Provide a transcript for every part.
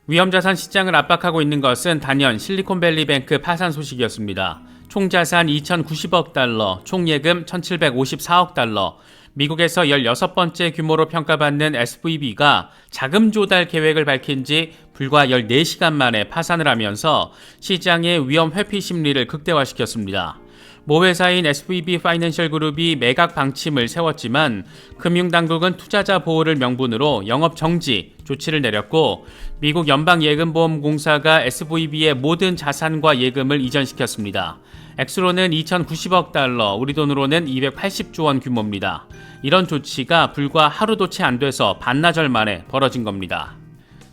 위험자산 시장을 압박하고 있는 것은 단연 실리콘밸리뱅크 파산 소식이었습니다. 총 자산 2,090억 달러, 총 예금 1,754억 달러, 미국에서 16번째 규모로 평가받는 SVB가 자금 조달 계획을 밝힌 지 불과 14시간 만에 파산을 하면서 시장의 위험 회피 심리를 극대화시켰습니다. 모 회사인 SVB 파이낸셜 그룹이 매각 방침을 세웠지만 금융당국은 투자자 보호를 명분으로 영업 정지 조치를 내렸고 미국 연방예금보험공사가 SVB의 모든 자산과 예금을 이전시켰습니다. 액수로는 2,090억 달러, 우리 돈으로는 280조 원 규모입니다. 이런 조치가 불과 하루도 채 안 돼서 반나절 만에 벌어진 겁니다.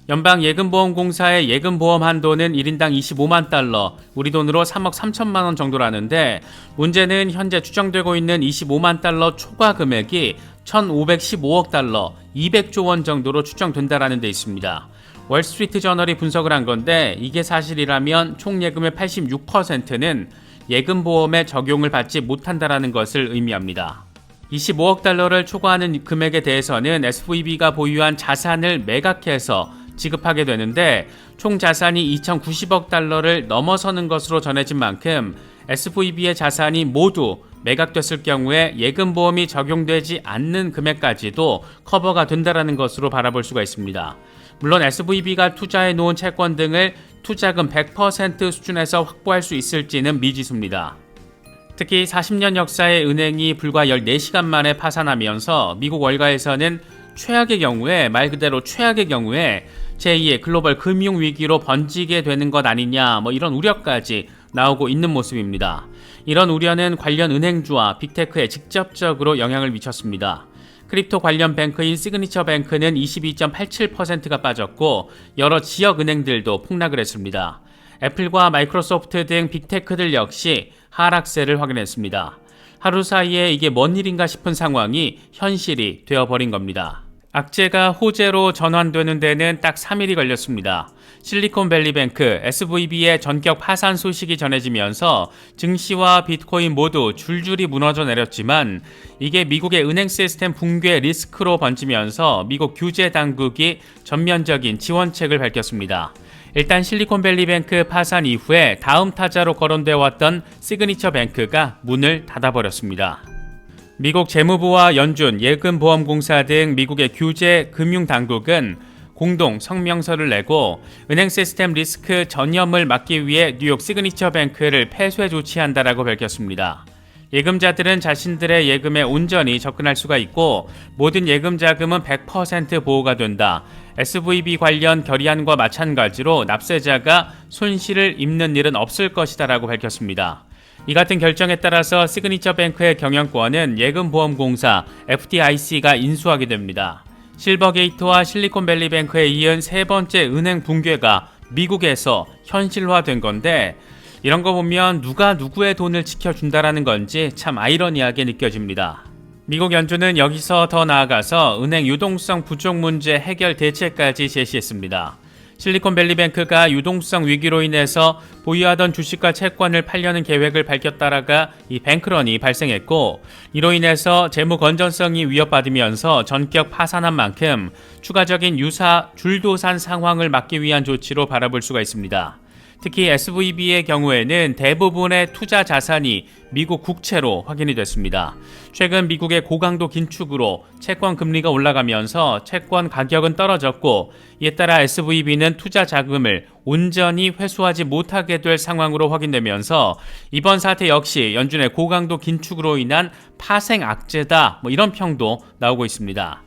연방예금보험공사의 예금보험 한도는 1인당 25만 달러, 우리 돈으로 3억 3천만 원 정도라는데 문제는 현재 추정되고 있는 25만 달러 초과 금액이 1,515억 달러, 200조 원 정도로 추정된다라는 데 있습니다. 월스트리트 저널이 분석을 한 건데 이게 사실이라면 총 예금의 86%는 예금보험에 적용을 받지 못한다라는 것을 의미합니다. 25억 달러를 초과하는 금액에 대해서는 SVB가 보유한 자산을 매각해서 지급하게 되는데 총 자산이 2,090억 달러를 넘어서는 것으로 전해진 만큼 SVB의 자산이 모두 매각됐을 경우에 예금보험이 적용되지 않는 금액까지도 커버가 된다는 것으로 바라볼 수가 있습니다. 물론 SVB가 투자해 놓은 채권 등을 투자금 100% 수준에서 확보할 수 있을지는 미지수입니다. 특히 40년 역사의 은행이 불과 14시간 만에 파산하면서 미국 월가에서는 최악의 경우에, 말 그대로 최악의 경우에 제2의 글로벌 금융위기로 번지게 되는 것 아니냐, 이런 우려까지 나오고 있는 모습입니다. 이런 우려는 관련 은행주와 빅테크에 직접적으로 영향을 미쳤습니다. 크립토 관련 뱅크인 시그니처 뱅크는 22.87%가 빠졌고 여러 지역 은행들도 폭락을 했습니다. 애플과 마이크로소프트 등 빅테크들 역시 하락세를 확인했습니다. 하루 사이에 이게 뭔 일인가 싶은 상황이 현실이 되어버린 겁니다. 악재가 호재로 전환되는 데는 딱 3일이 걸렸습니다. 실리콘밸리뱅크 SVB의 전격 파산 소식이 전해지면서 증시와 비트코인 모두 줄줄이 무너져 내렸지만 이게 미국의 은행 시스템 붕괴 리스크로 번지면서 미국 규제 당국이 전면적인 지원책을 밝혔습니다. 일단 실리콘밸리뱅크 파산 이후에 다음 타자로 거론되어 왔던 시그니처 뱅크가 문을 닫아버렸습니다. 미국 재무부와 연준, 예금보험공사 등 미국의 규제 금융당국은 공동 성명서를 내고 은행 시스템 리스크 전염을 막기 위해 뉴욕 시그니처 뱅크를 폐쇄 조치한다라고 밝혔습니다. 예금자들은 자신들의 예금에 온전히 접근할 수가 있고 모든 예금 자금은 100% 보호가 된다. SVB 관련 결의안과 마찬가지로 납세자가 손실을 입는 일은 없을 것이다라고 밝혔습니다. 이 같은 결정에 따라서 시그니처 뱅크의 경영권은 예금보험공사 FDIC가 인수하게 됩니다. 실버게이트와 실리콘밸리뱅크에 이은 세 번째 은행 붕괴가 미국에서 현실화된 건데 이런 거 보면 누가 누구의 돈을 지켜준다라는 건지 참 아이러니하게 느껴집니다. 미국 연준은 여기서 더 나아가서 은행 유동성 부족 문제 해결 대책까지 제시했습니다. 실리콘밸리뱅크가 유동성 위기로 인해서 보유하던 주식과 채권을 팔려는 계획을 밝혔다라가 이 뱅크런이 발생했고 이로 인해서 재무 건전성이 위협받으면서 전격 파산한 만큼 추가적인 유사 줄도산 상황을 막기 위한 조치로 바라볼 수가 있습니다. 특히 SVB의 경우에는 대부분의 투자 자산이 미국 국채로 확인이 됐습니다. 최근 미국의 고강도 긴축으로 채권 금리가 올라가면서 채권 가격은 떨어졌고 이에 따라 SVB는 투자 자금을 온전히 회수하지 못하게 될 상황으로 확인되면서 이번 사태 역시 연준의 고강도 긴축으로 인한 파생 악재다 이런 평도 나오고 있습니다.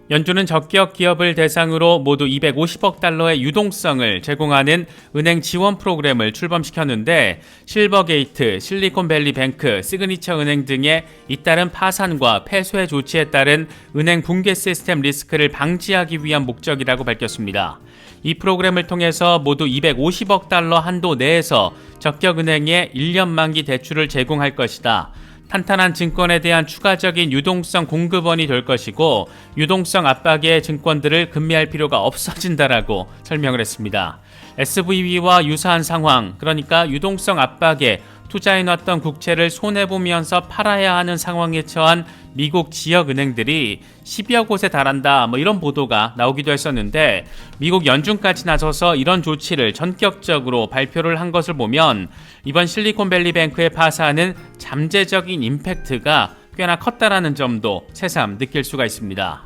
연준은 적격 기업을 대상으로 모두 250억 달러의 유동성을 제공하는 은행 지원 프로그램을 출범시켰는데 실버게이트, 실리콘밸리뱅크, 시그니처 은행 등의 잇따른 파산과 폐쇄 조치에 따른 은행 붕괴 시스템 리스크를 방지하기 위한 목적이라고 밝혔습니다. 이 프로그램을 통해서 모두 250억 달러 한도 내에서 적격 은행에 1년 만기 대출을 제공할 것이다. 탄탄한 증권에 대한 추가적인 유동성 공급원이 될 것이고 유동성 압박의 증권들을 금매할 필요가 없어진다라고 설명을 했습니다. SVB와 유사한 상황, 그러니까 유동성 압박에 투자해놨던 국채를 손해보면서 팔아야 하는 상황에 처한 미국 지역은행들이 10여 곳에 달한다 이런 보도가 나오기도 했었는데, 미국 연준까지 나서서 이런 조치를 전격적으로 발표를 한 것을 보면 이번 실리콘밸리뱅크의 파산은 잠재적인 임팩트가 꽤나 컸다라는 점도 새삼 느낄 수가 있습니다.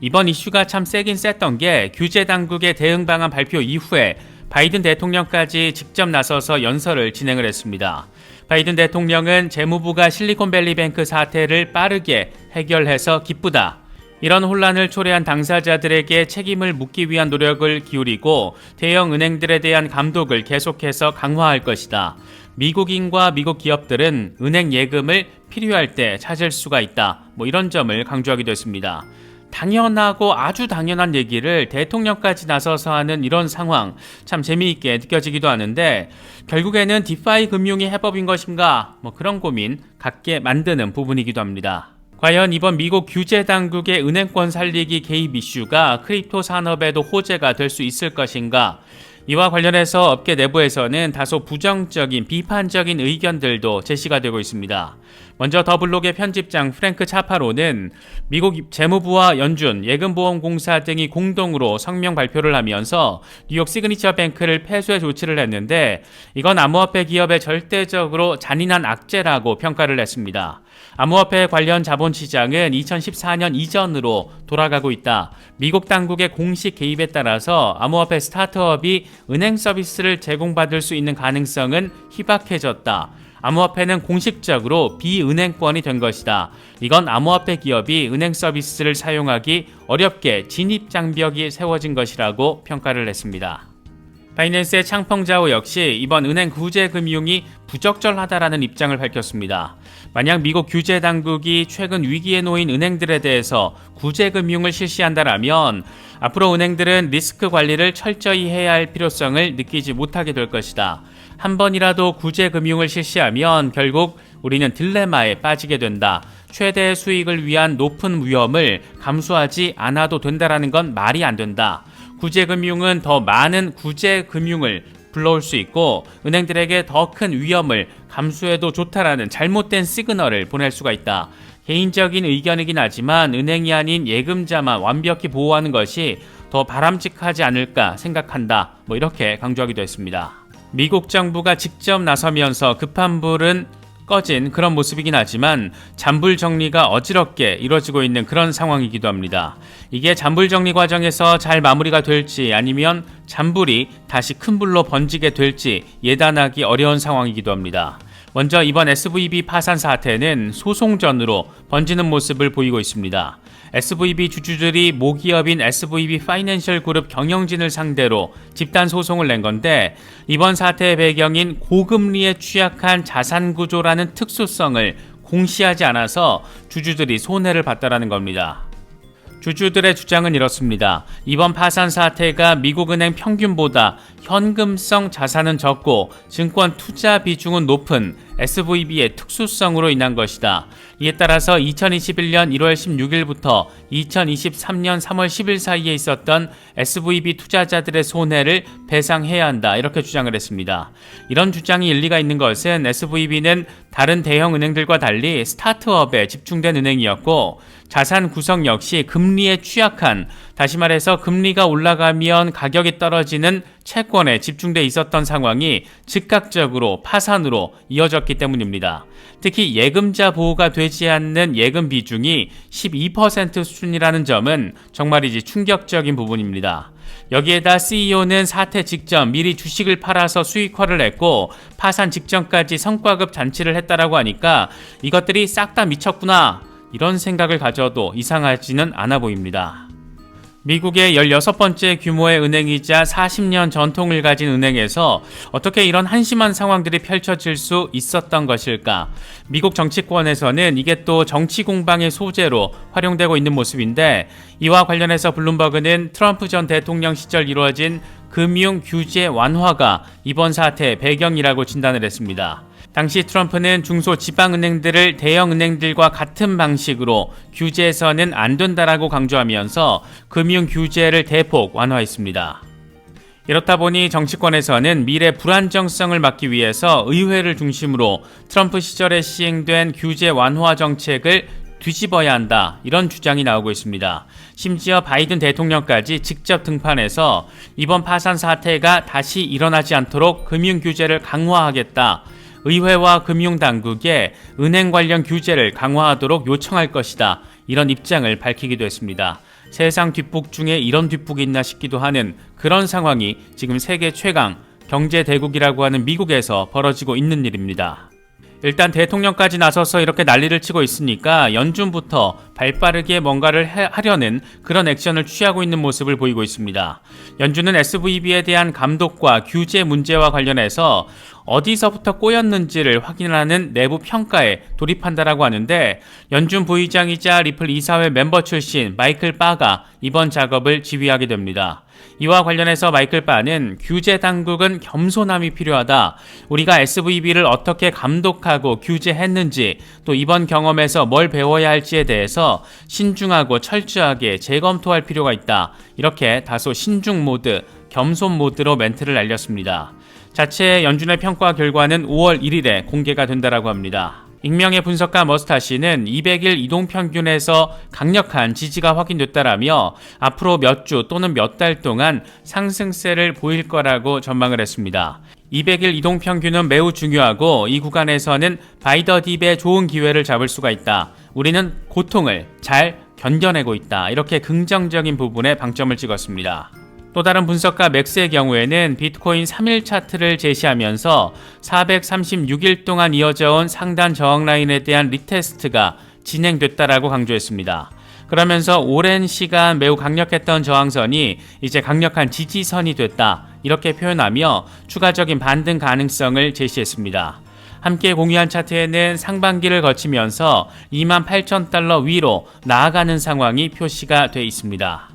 이번 이슈가 참 세긴 셌던 게 규제 당국의 대응 방안 발표 이후에 바이든 대통령까지 직접 나서서 연설을 진행을 했습니다. 바이든 대통령은 재무부가 실리콘밸리뱅크 사태를 빠르게 해결해서 기쁘다, 이런 혼란을 초래한 당사자들에게 책임을 묻기 위한 노력을 기울이고 대형 은행들에 대한 감독을 계속해서 강화할 것이다. 미국인과 미국 기업들은 은행 예금을 필요할 때 찾을 수가 있다, 이런 점을 강조하기도 했습니다. 당연하고 아주 당연한 얘기를 대통령까지 나서서 하는 이런 상황, 참 재미있게 느껴지기도 하는데, 결국에는 디파이 금융이 해법인 것인가, 그런 고민 갖게 만드는 부분이기도 합니다. 과연 이번 미국 규제 당국의 은행권 살리기 개입 이슈가 크립토 산업에도 호재가 될 수 있을 것인가? 이와 관련해서 업계 내부에서는 다소 부정적인 비판적인 의견들도 제시가 되고 있습니다. 먼저 더블록의 편집장 프랭크 차파로는 미국 재무부와 연준, 예금보험공사 등이 공동으로 성명 발표를 하면서 뉴욕 시그니처 뱅크를 폐쇄 조치를 했는데, 이건 암호화폐 기업의 절대적으로 잔인한 악재라고 평가를 했습니다. 암호화폐 관련 자본 시장은 2014년 이전으로 돌아가고 있다. 미국 당국의 공식 개입에 따라서 암호화폐 스타트업이 은행 서비스를 제공받을 수 있는 가능성은 희박해졌다. 암호화폐는 공식적으로 비은행권이 된 것이다. 이건 암호화폐 기업이 은행 서비스를 사용하기 어렵게 진입 장벽이 세워진 것이라고 평가를 했습니다. 바이낸스의 창펑자오 역시 이번 은행 구제 금융이 부적절하다라는 입장을 밝혔습니다. 만약 미국 규제 당국이 최근 위기에 놓인 은행들에 대해서 구제 금융을 실시한다라면 앞으로 은행들은 리스크 관리를 철저히 해야 할 필요성을 느끼지 못하게 될 것이다. 한 번이라도 구제 금융을 실시하면 결국 우리는 딜레마에 빠지게 된다. 최대 수익을 위한 높은 위험을 감수하지 않아도 된다라는 건 말이 안 된다. 구제금융은 더 많은 구제금융을 불러올 수 있고 은행들에게 더 큰 위험을 감수해도 좋다라는 잘못된 시그널을 보낼 수가 있다. 개인적인 의견이긴 하지만 은행이 아닌 예금자만 완벽히 보호하는 것이 더 바람직하지 않을까 생각한다. 이렇게 강조하기도 했습니다. 미국 정부가 직접 나서면서 급한 불은 꺼진 그런 모습이긴 하지만 잔불 정리가 어지럽게 이루어지고 있는 그런 상황이기도 합니다. 이게 잔불 정리 과정에서 잘 마무리가 될지 아니면 잔불이 다시 큰 불로 번지게 될지 예단하기 어려운 상황이기도 합니다. 먼저 이번 SVB 파산 사태는 소송전으로 번지는 모습을 보이고 있습니다. SVB 주주들이 모기업인 SVB 파이낸셜 그룹 경영진을 상대로 집단 소송을 낸 건데, 이번 사태의 배경인 고금리에 취약한 자산 구조라는 특수성을 공시하지 않아서 주주들이 손해를 봤다라는 겁니다. 주주들의 주장은 이렇습니다. 이번 파산 사태가 미국은행 평균보다 현금성 자산은 적고 증권 투자 비중은 높은 SVB의 특수성으로 인한 것이다. 이에 따라서 2021년 1월 16일부터 2023년 3월 10일 사이에 있었던 SVB 투자자들의 손해를 배상해야 한다. 이렇게 주장을 했습니다. 이런 주장이 일리가 있는 것은 SVB는 다른 대형 은행들과 달리 스타트업에 집중된 은행이었고, 자산 구성 역시 금리에 취약한, 다시 말해서 금리가 올라가면 가격이 떨어지는 채권에 집중돼 있었던 상황이 즉각적으로 파산으로 이어졌기 때문입니다. 특히 예금자 보호가 되지 않는 예금 비중이 12% 수준이라는 점은 정말이지 충격적인 부분입니다. 여기에다 CEO는 사태 직전 미리 주식을 팔아서 수익화를 했고 파산 직전까지 성과급 잔치를 했다라고 하니까 이것들이 싹 다 미쳤구나, 이런 생각을 가져도 이상하지는 않아 보입니다. 미국의 16번째 규모의 은행이자 40년 전통을 가진 은행에서 어떻게 이런 한심한 상황들이 펼쳐질 수 있었던 것일까? 미국 정치권에서는 이게 또 정치 공방의 소재로 활용되고 있는 모습인데, 이와 관련해서 블룸버그는 트럼프 전 대통령 시절 이루어진 금융 규제 완화가 이번 사태의 배경이라고 진단을 했습니다. 당시 트럼프는 중소지방은행들을 대형은행들과 같은 방식으로 규제해서는 안 된다라고 강조하면서 금융 규제를 대폭 완화했습니다. 이렇다 보니 정치권에서는 미래 불안정성을 막기 위해서 의회를 중심으로 트럼프 시절에 시행된 규제 완화 정책을 뒤집어야 한다, 이런 주장이 나오고 있습니다. 심지어 바이든 대통령까지 직접 등판해서 이번 파산 사태가 다시 일어나지 않도록 금융 규제를 강화하겠다, 의회와 금융당국에 은행 관련 규제를 강화하도록 요청할 것이다, 이런 입장을 밝히기도 했습니다. 세상 뒷북 중에 이런 뒷북이 있나 싶기도 하는 그런 상황이 지금 세계 최강 경제 대국이라고 하는 미국에서 벌어지고 있는 일입니다. 일단 대통령까지 나서서 이렇게 난리를 치고 있으니까 연준부터 발빠르게 뭔가를 하려는 그런 액션을 취하고 있는 모습을 보이고 있습니다. 연준은 SVB에 대한 감독과 규제 문제와 관련해서 어디서부터 꼬였는지를 확인하는 내부 평가에 돌입한다라고 하는데, 연준 부의장이자 리플 이사회 멤버 출신 마이클 바가 이번 작업을 지휘하게 됩니다. 이와 관련해서 마이클 바는 규제 당국은 겸손함이 필요하다, 우리가 SVB를 어떻게 감독하고 규제했는지, 또 이번 경험에서 뭘 배워야 할지에 대해서 신중하고 철저하게 재검토할 필요가 있다, 이렇게 다소 신중 모드, 겸손 모드로 멘트를 날렸습니다. 자체 연준의 평가 결과는 5월 1일에 공개가 된다라고 합니다. 익명의 분석가 머스타시는 200일 이동평균에서 강력한 지지가 확인됐다라며 앞으로 몇 주 또는 몇 달 동안 상승세를 보일 거라고 전망을 했습니다. 200일 이동평균은 매우 중요하고 이 구간에서는 바이 더 딥의 좋은 기회를 잡을 수가 있다, 우리는 고통을 잘 견뎌내고 있다, 이렇게 긍정적인 부분에 방점을 찍었습니다. 또 다른 분석가 맥스의 경우에는 비트코인 3일 차트를 제시하면서 436일 동안 이어져온 상단 저항 라인에 대한 리테스트가 진행됐다라고 강조했습니다. 그러면서 오랜 시간 매우 강력했던 저항선이 이제 강력한 지지선이 됐다, 이렇게 표현하며 추가적인 반등 가능성을 제시했습니다. 함께 공유한 차트에는 상반기를 거치면서 28,000달러 위로 나아가는 상황이 표시가 돼 있습니다.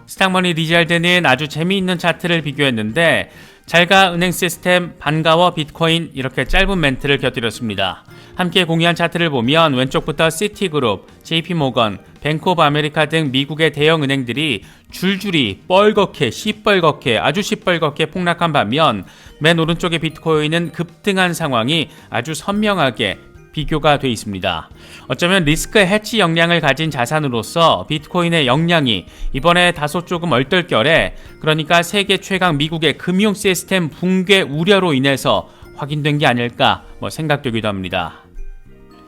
스탁머니 리잘드는 아주 재미있는 차트를 비교했는데, 잘가 은행 시스템, 반가워 비트코인, 이렇게 짧은 멘트를 곁들였습니다. 함께 공유한 차트를 보면 왼쪽부터 시티그룹, JP모건, 뱅크 오브 아메리카 등 미국의 대형 은행들이 줄줄이 뻘겋게 시뻘겋게 아주 시뻘겋게 폭락한 반면, 맨 오른쪽의 비트코인은 급등한 상황이 아주 선명하게 비교가 돼 있습니다. 어쩌면 리스크 해치 역량을 가진 자산으로서 비트코인의 역량이 이번에 다소 조금 얼떨결에, 그러니까 세계 최강 미국의 금융 시스템 붕괴 우려로 인해서 확인된 게 아닐까 생각되기도 합니다.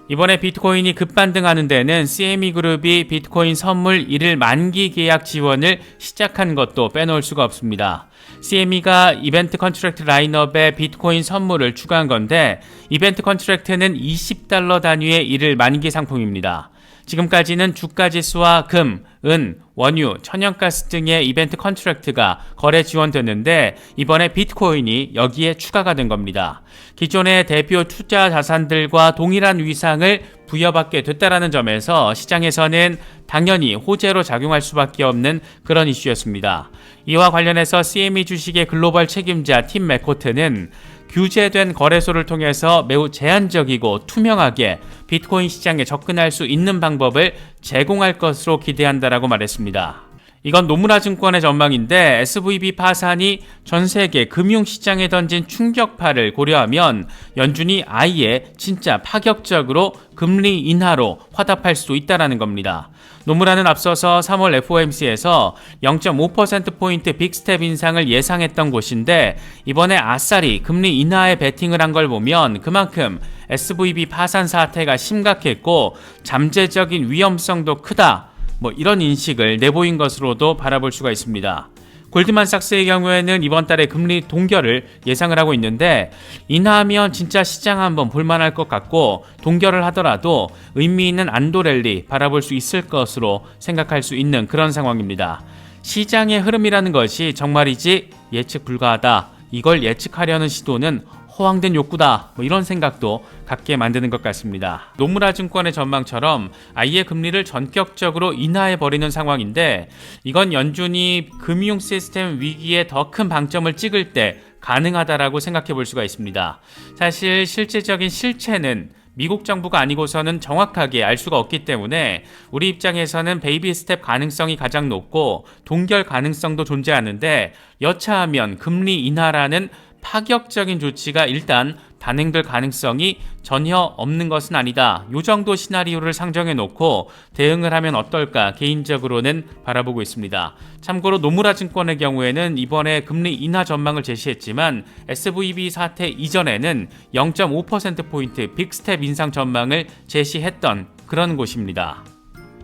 이번에 비트코인이 급반등하는 데는 CME 그룹이 비트코인 선물 1일 만기 계약 지원을 시작한 것도 빼놓을 수가 없습니다. CME가 이벤트 컨트랙트 라인업에 비트코인 선물을 추가한 건데, 이벤트 컨트랙트는 $20 단위의 1일 만기 상품입니다. 지금까지는 주가지수와 금, 은, 원유, 천연가스 등의 이벤트 컨트랙트가 거래 지원됐는데, 이번에 비트코인이 여기에 추가가 된 겁니다. 기존의 대표 투자 자산들과 동일한 위상을 부여받게 됐다라는 점에서 시장에서는 당연히 호재로 작용할 수밖에 없는 그런 이슈였습니다. 이와 관련해서 CME 주식의 글로벌 책임자 팀 맥코트는 규제된 거래소를 통해서 매우 제한적이고 투명하게 비트코인 시장에 접근할 수 있는 방법을 제공할 것으로 기대한다라고 말했습니다. 이건 노무라 증권의 전망인데, SVB 파산이 전 세계 금융시장에 던진 충격파를 고려하면 연준이 아예 진짜 파격적으로 금리 인하로 화답할 수도 있다는 겁니다. 노무라는 앞서서 3월 FOMC에서 0.5%포인트 빅스텝 인상을 예상했던 곳인데, 이번에 아싸리 금리 인하에 베팅을 한 걸 보면 그만큼 SVB 파산 사태가 심각했고 잠재적인 위험성도 크다, 이런 인식을 내보인 것으로도 바라볼 수가 있습니다. 골드만삭스의 경우에는 이번 달에 금리 동결을 예상을 하고 있는데, 인하하면 진짜 시장 한번 볼만할 것 같고, 동결을 하더라도 의미 있는 안도 랠리 바라볼 수 있을 것으로 생각할 수 있는 그런 상황입니다. 시장의 흐름이라는 것이 정말이지 예측 불가하다, 이걸 예측하려는 시도는 허황된 욕구다, 이런 생각도 갖게 만드는 것 같습니다. 노무라 증권의 전망처럼 아예 금리를 전격적으로 인하해버리는 상황인데, 이건 연준이 금융 시스템 위기에 더 큰 방점을 찍을 때 가능하다라고 생각해 볼 수가 있습니다. 사실 실질적인 실체는 미국 정부가 아니고서는 정확하게 알 수가 없기 때문에 우리 입장에서는 베이비 스텝 가능성이 가장 높고 동결 가능성도 존재하는데 여차하면 금리 인하라는 파격적인 조치가 일단 단행될 가능성이 전혀 없는 것은 아니다. 이 정도 시나리오를 상정해 놓고 대응을 하면 어떨까 개인적으로는 바라보고 있습니다. 참고로 노무라 증권의 경우에는 이번에 금리 인하 전망을 제시했지만 SVB 사태 이전에는 0.5%포인트 빅스텝 인상 전망을 제시했던 그런 곳입니다.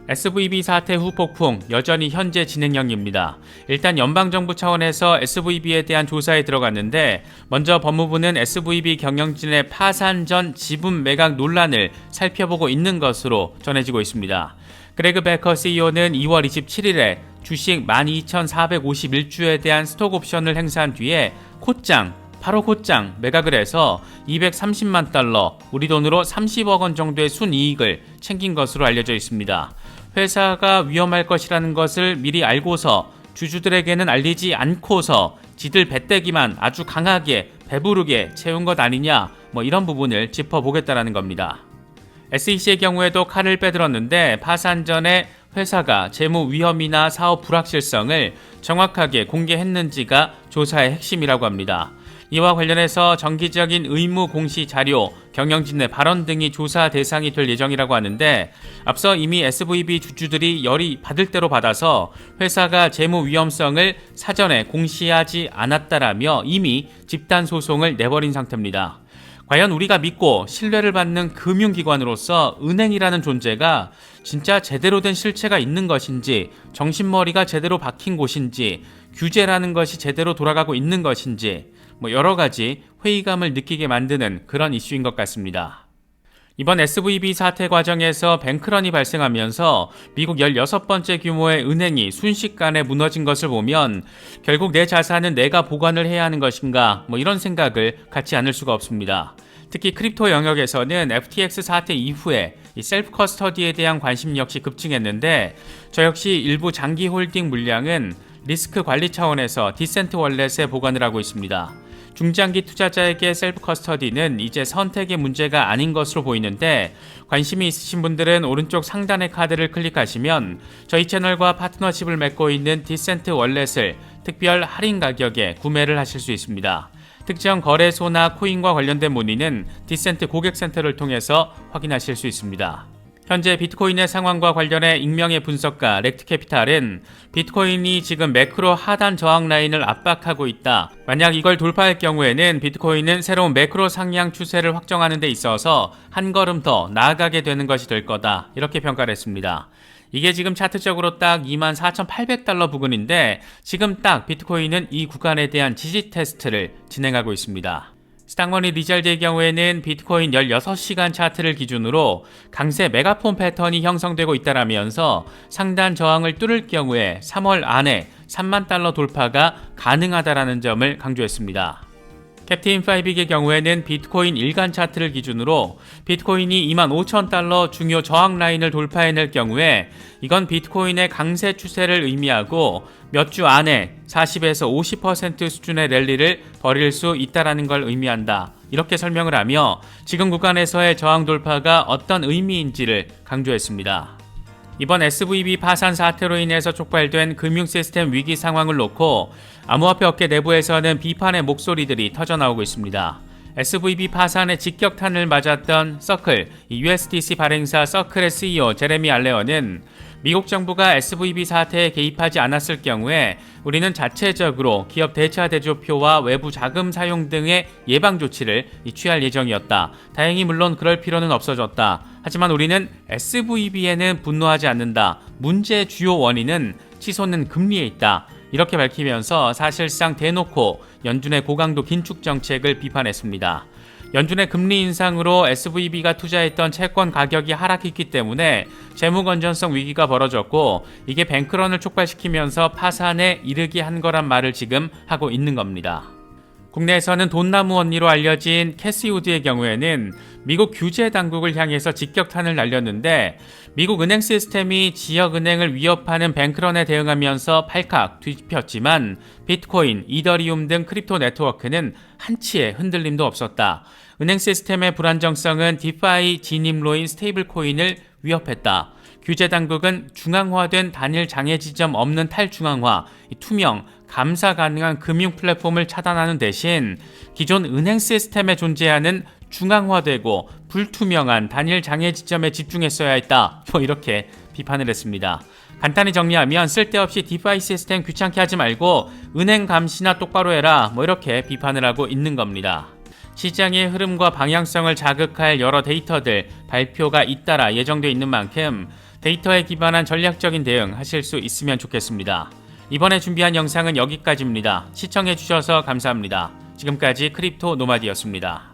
SVB 사태 후 폭풍 여전히 현재 진행형입니다. 일단 연방정부 차원에서 SVB에 대한 조사에 들어갔는데 먼저 법무부는 SVB 경영진의 파산 전 지분 매각 논란을 살펴보고 있는 것으로 전해지고 있습니다. 그레그 베커 CEO는 2월 27일에 주식 12,451주에 대한 스톡 옵션을 행사한 뒤에 바로 곧장 매각을 해서 230만 달러, 우리 돈으로 30억 원 정도의 순이익을 챙긴 것으로 알려져 있습니다. 회사가 위험할 것이라는 것을 미리 알고서 주주들에게는 알리지 않고서 지들 배때기만 아주 강하게 배부르게 채운 것 아니냐, 이런 부분을 짚어보겠다라는 겁니다. SEC의 경우에도 칼을 빼들었는데 파산 전에 회사가 재무 위험이나 사업 불확실성을 정확하게 공개했는지가 조사의 핵심이라고 합니다. 이와 관련해서 정기적인 의무 공시 자료, 경영진의 발언 등이 조사 대상이 될 예정이라고 하는데 앞서 이미 SVB 주주들이 열이 받을 대로 받아서 회사가 재무 위험성을 사전에 공시하지 않았다라며 이미 집단 소송을 내버린 상태입니다. 과연 우리가 믿고 신뢰를 받는 금융기관으로서 은행이라는 존재가 진짜 제대로 된 실체가 있는 것인지, 정신머리가 제대로 박힌 곳인지, 규제라는 것이 제대로 돌아가고 있는 것인지 여러 가지 회의감을 느끼게 만드는 그런 이슈인 것 같습니다. 이번 SVB 사태 과정에서 뱅크런이 발생하면서 미국 16번째 규모의 은행이 순식간에 무너진 것을 보면 결국 내 자산은 내가 보관을 해야 하는 것인가 이런 생각을 갖지 않을 수가 없습니다. 특히 크립토 영역에서는 FTX 사태 이후에 이 셀프 커스터디에 대한 관심 역시 급증했는데 저 역시 일부 장기 홀딩 물량은 리스크 관리 차원에서 디센트 월렛에 보관을 하고 있습니다. 중장기 투자자에게 셀프 커스터디는 이제 선택의 문제가 아닌 것으로 보이는데 관심이 있으신 분들은 오른쪽 상단의 카드를 클릭하시면 저희 채널과 파트너십을 맺고 있는 디센트 월렛을 특별 할인 가격에 구매를 하실 수 있습니다. 특정 거래소나 코인과 관련된 문의는 디센트 고객센터를 통해서 확인하실 수 있습니다. 현재 비트코인의 상황과 관련해 익명의 분석가 렉트캐피탈은 비트코인이 지금 매크로 하단 저항 라인을 압박하고 있다. 만약 이걸 돌파할 경우에는 비트코인은 새로운 매크로 상향 추세를 확정하는 데 있어서 한 걸음 더 나아가게 되는 것이 될 거다. 이렇게 평가를 했습니다. 이게 지금 차트적으로 딱 24,800달러 부근인데 지금 딱 비트코인은 이 구간에 대한 지지 테스트를 진행하고 있습니다. 스탁머니 리잘드의 경우에는 비트코인 16시간 차트를 기준으로 강세 메가폰 패턴이 형성되고 있다라면서 상단 저항을 뚫을 경우에 3월 안에 3만 달러 돌파가 가능하다라는 점을 강조했습니다. 캡틴 파이빅의 경우에는 비트코인 일간 차트를 기준으로 비트코인이 25,000달러 중요 저항 라인을 돌파해낼 경우에 이건 비트코인의 강세 추세를 의미하고 몇 주 안에 40에서 50% 수준의 랠리를 벌일 수 있다는 걸 의미한다. 이렇게 설명을 하며 지금 구간에서의 저항 돌파가 어떤 의미인지를 강조했습니다. 이번 SVB 파산 사태로 인해서 촉발된 금융 시스템 위기 상황을 놓고 암호화폐 업계 내부에서는 비판의 목소리들이 터져나오고 있습니다. SVB 파산의 직격탄을 맞았던 서클, USDC 발행사 서클의 CEO 제레미 알레어는 미국 정부가 SVB 사태에 개입하지 않았을 경우에 우리는 자체적으로 기업 대차 대조표와 외부 자금 사용 등의 예방 조치를 취할 예정이었다. 다행히 물론 그럴 필요는 없어졌다. 하지만 우리는 SVB에는 분노하지 않는다. 문제의 주요 원인은 치솟는 금리에 있다. 이렇게 밝히면서 사실상 대놓고 연준의 고강도 긴축 정책을 비판했습니다. 연준의 금리 인상으로 SVB가 투자했던 채권 가격이 하락했기 때문에 재무 건전성 위기가 벌어졌고 이게 뱅크런을 촉발시키면서 파산에 이르게 한 거란 말을 지금 하고 있는 겁니다. 국내에서는 돈나무 언니로 알려진 캐시 우드의 경우에는 미국 규제 당국을 향해서 직격탄을 날렸는데 미국 은행 시스템이 지역 은행을 위협하는 뱅크런에 대응하면서 팔칵 뒤집혔지만 비트코인, 이더리움 등 크립토 네트워크는 한치의 흔들림도 없었다. 은행 시스템의 불안정성은 디파이 진입로인 스테이블 코인을 위협했다. 규제 당국은 중앙화된 단일 장애 지점 없는 탈중앙화, 투명, 감사 가능한 금융 플랫폼을 차단하는 대신 기존 은행 시스템에 존재하는 중앙화되고 불투명한 단일 장애 지점에 집중했어야 했다. 이렇게 비판을 했습니다. 간단히 정리하면 쓸데없이 디파이 시스템 귀찮게 하지 말고 은행 감시나 똑바로 해라. 이렇게 비판을 하고 있는 겁니다. 시장의 흐름과 방향성을 자극할 여러 데이터들 발표가 잇따라 예정돼 있는 만큼 데이터에 기반한 전략적인 대응 하실 수 있으면 좋겠습니다. 이번에 준비한 영상은 여기까지입니다. 시청해주셔서 감사합니다. 지금까지 크립토 노마디였습니다.